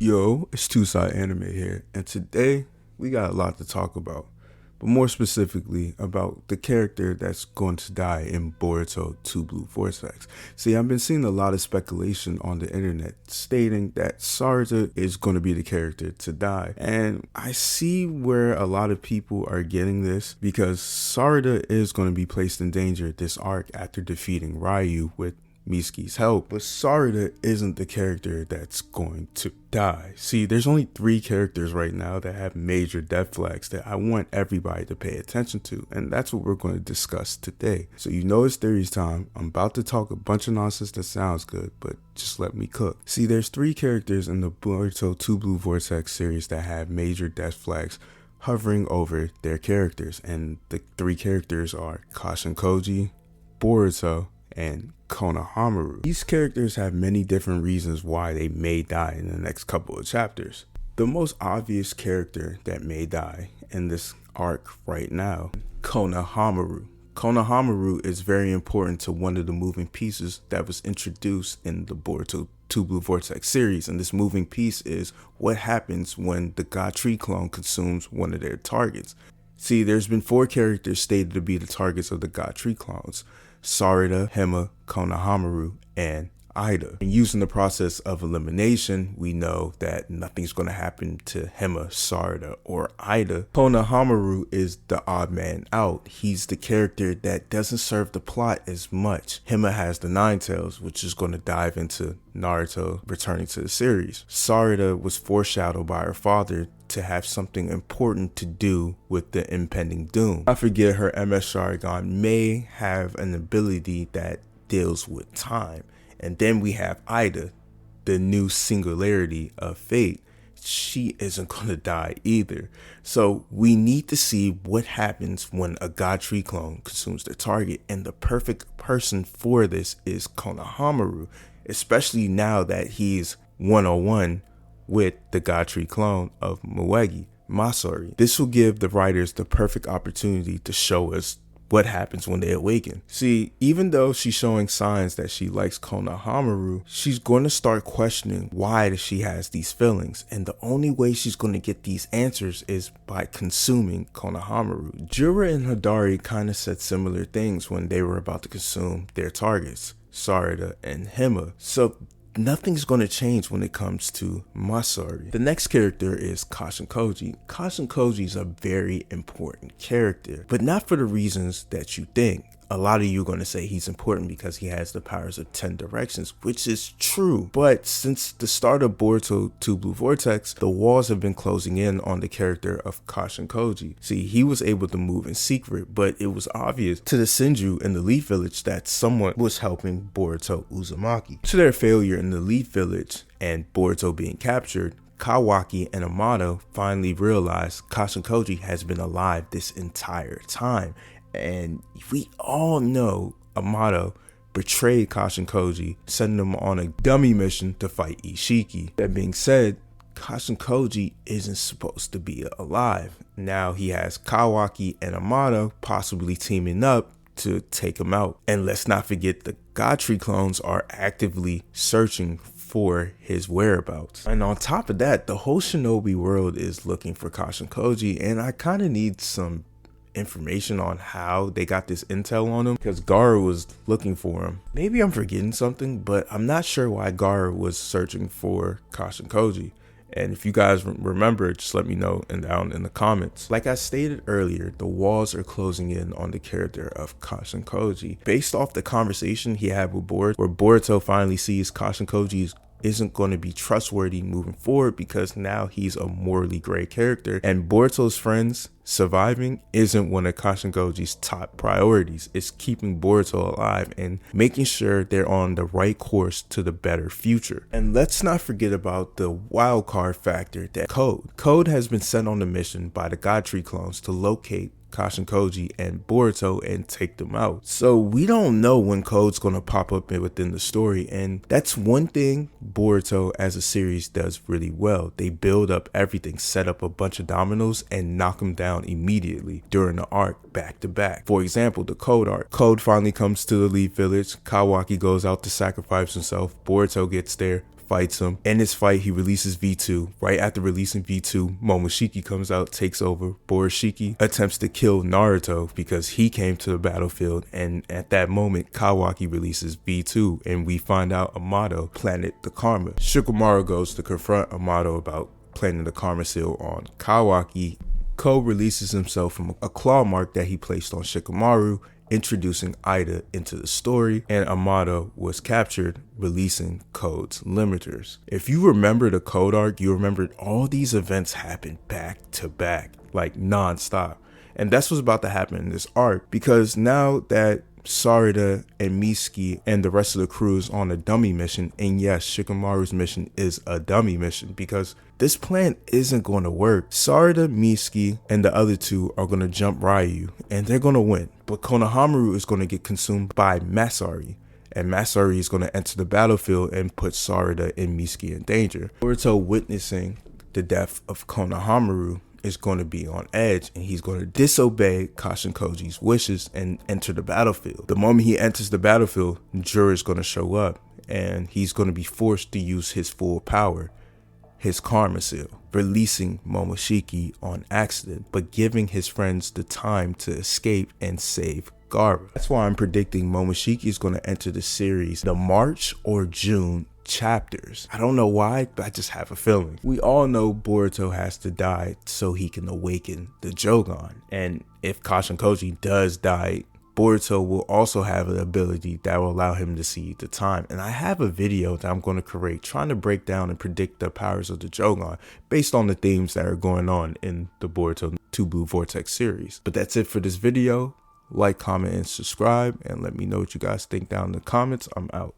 Yo, it's Two Side Anime here, and today we got a lot to talk about, but more specifically about the character that's going to die in Boruto 2 Blue Vortex. See, I've been seeing a lot of speculation on the internet stating that Sarada is going to be the character to die, and I see where a lot of people are getting this because Sarada is going to be placed in danger this arc after defeating Ryu with Mitsuki's help, but Sarada isn't the character that's going to die. See, there's only 3 characters right now that have major death flags that I want everybody to pay attention to, and that's what we're going to discuss today. So you know it's theories time. I'm about to talk a bunch of nonsense that sounds good, but just let me cook. See, there's 3 characters in the Boruto 2 Blue Vortex series that have major death flags hovering over their characters, and the 3 characters are Kashin Koji, Boruto, and Konohamaru. These characters have many different reasons why they may die in the next couple of chapters. The most obvious character that may die in this arc right now, Konohamaru. Konohamaru is very important to one of the moving pieces that was introduced in the Boruto 2 Blue Vortex series, and this moving piece is what happens when the God Tree clone consumes one of their targets. See, there's been 4 characters stated to be the targets of the God Tree clones: Sarada, Hema, Konohamaru, and Ida. And using the process of elimination, we know that nothing's going to happen to Hema, Sarada, or Ida. Konohamaru is the odd man out. He's the character that doesn't serve the plot as much. Hema has the Nine Tails, which is going to dive into Naruto returning to the series. Sarada was foreshadowed by her father to have something important to do with the impending doom. I forget her MS Sharingan may have an ability that deals with time. And then we have Ida, the new singularity of fate. She isn't going to die either. So we need to see what happens when a God Tree clone consumes their target. And the perfect person for this is Konohamaru, especially now that he's 101 with the God Tree clone of Muegi, Masori. This will give the writers the perfect opportunity to show us what happens when they awaken. See, even though she's showing signs that she likes Konohamaru, she's going to start questioning why she has these feelings, and the only way she's going to get these answers is by consuming Konohamaru. Jura and Hidari kind of said similar things when they were about to consume their targets, Sarada and Hema. So nothing's going to change when it comes to Masori. The next character is Kashin Koji. Kashin Koji is a very important character, but not for the reasons that you think. A lot of you are going to say he's important because he has the powers of 10 directions, which is true. But since the start of Boruto 2 Blue Vortex, the walls have been closing in on the character of Kashin Koji. See, he was able to move in secret, but it was obvious to the Senju in the Leaf Village that someone was helping Boruto Uzumaki. To their failure in the Leaf Village and Boruto being captured, Kawaki and Amato finally realized Kashin Koji has been alive this entire time. And we all know Amato betrayed Kashin Koji, sending him on a dummy mission to fight Ishiki. That being said, Kashin Koji isn't supposed to be alive. Now he has Kawaki and Amato possibly teaming up to take him out. And let's not forget the God Tree clones are actively searching for his whereabouts. And on top of that, the whole Shinobi world is looking for Kashin Koji, and I kind of need some information on how they got this intel on him, because Gaara was looking for him. Maybe I'm forgetting something, but I'm not sure why Gaara was searching for Kashin Koji. And if you guys remember, just let me know down in the comments. Like I stated earlier, the walls are closing in on the character of Kashin Koji. Based off the conversation he had with Boruto, where Boruto finally sees Kashin Koji isn't going to be trustworthy moving forward because now he's a morally gray character, and Boruto's friends surviving isn't one of Kashin Koji's top priorities. It's keeping Boruto alive and making sure they're on the right course to the better future. And let's not forget about the wild card factor that Code has been sent on a mission by the God Tree clones to locate Kashin Koji and Boruto and take them out. So we don't know when Code's gonna pop up within the story, and that's one thing Boruto as a series does really well. They build up everything, set up a bunch of dominoes, and knock them down immediately during the arc back to back. For example, the Code arc. Code finally comes to the Leaf Village, Kawaki goes out to sacrifice himself, Boruto gets there, fights him. In this fight, he releases V2. Right after releasing V2, Momoshiki comes out, takes over. Borushiki attempts to kill Naruto because he came to the battlefield, and at that moment, Kawaki releases V2, and we find out Amato planted the karma. Shikamaru goes to confront Amato about planting the karma seal on Kawaki. Ko releases himself from a claw mark that he placed on Shikamaru, introducing Ida into the story, and Amato was captured, releasing Code's limiters. If you remember the Code arc, you remembered all these events happened back to back, like non-stop. And that's what's about to happen in this arc, because now that Sarada and Mitsuki and the rest of the crew is on a dummy mission, and yes, Shikamaru's mission is a dummy mission because this plan isn't going to work. Sarada, Mitsuki, and the other two are going to jump Ryu, and they're going to win. But Konohamaru is going to get consumed by Masari, and Masari is going to enter the battlefield and put Sarada and Mitsuki in danger. Boruto, witnessing the death of Konohamaru, is going to be on edge, and he's going to disobey Kashin Koji's wishes and enter the battlefield. The moment he enters the battlefield, Jura is going to show up, and he's going to be forced to use his full power, his karma seal, releasing Momoshiki on accident, but giving his friends the time to escape and save Gaara. That's why I'm predicting Momoshiki is going to enter the series the March or June chapters. I don't know why, but I just have a feeling. We all know Boruto has to die so he can awaken the Jogan, and if Kashin Koji does die, Boruto will also have an ability that will allow him to see the time. And I have a video that I'm going to create trying to break down and predict the powers of the Jogan based on the themes that are going on in the Boruto 2 Blue Vortex series. But that's it for this video. Like, comment, and subscribe, and let me know what you guys think down in the comments. I'm out.